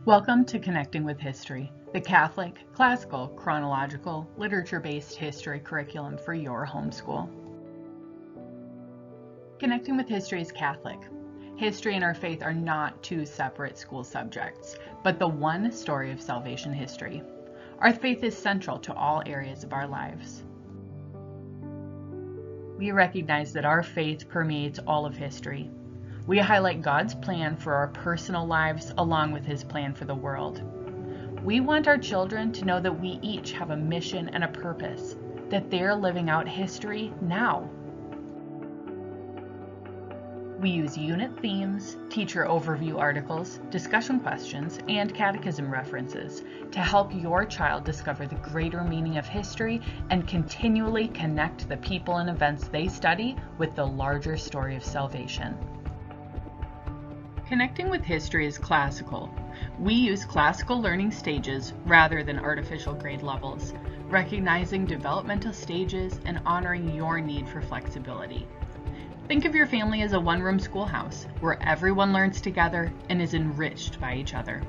Welcome to Connecting with History, the Catholic, classical, chronological, literature-based history curriculum for your homeschool. Connecting with History is Catholic. History and our faith are not two separate school subjects, but the one story of salvation history. Our faith is central to all areas of our lives. We recognize that our faith permeates all of history. We highlight God's plan for our personal lives along with His plan for the world. We want our children to know that we each have a mission and a purpose, that they're living out history now. We use unit themes, teacher overview articles, discussion questions, and catechism references to help your child discover the greater meaning of history and continually connect the people and events they study with the larger story of salvation. Connecting with History is classical. We use classical learning stages rather than artificial grade levels, recognizing developmental stages and honoring your need for flexibility. Think of your family as a one-room schoolhouse where everyone learns together and is enriched by each other.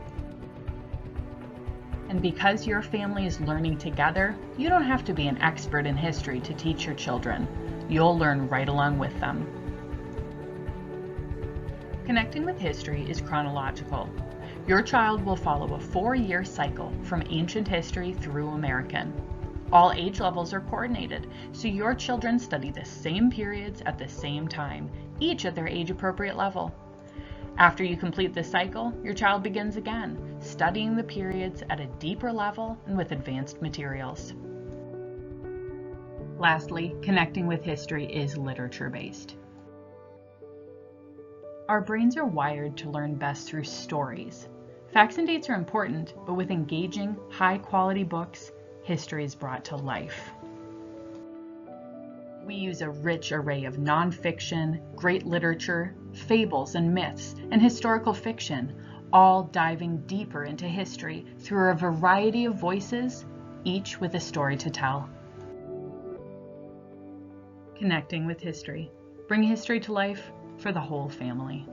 And because your family is learning together, you don't have to be an expert in history to teach your children. You'll learn right along with them. Connecting with History is chronological. Your child will follow a 4-year cycle from ancient history through American. All age levels are coordinated, so your children study the same periods at the same time, each at their age-appropriate level. After you complete this cycle, your child begins again, studying the periods at a deeper level and with advanced materials. Lastly, Connecting with History is literature-based. Our brains are wired to learn best through stories. Facts and dates are important, but with engaging, high-quality books, history is brought to life. We use a rich array of nonfiction, great literature, fables and myths, and historical fiction, all diving deeper into history through a variety of voices, each with a story to tell. Connecting with History. Bring history to life for the whole family.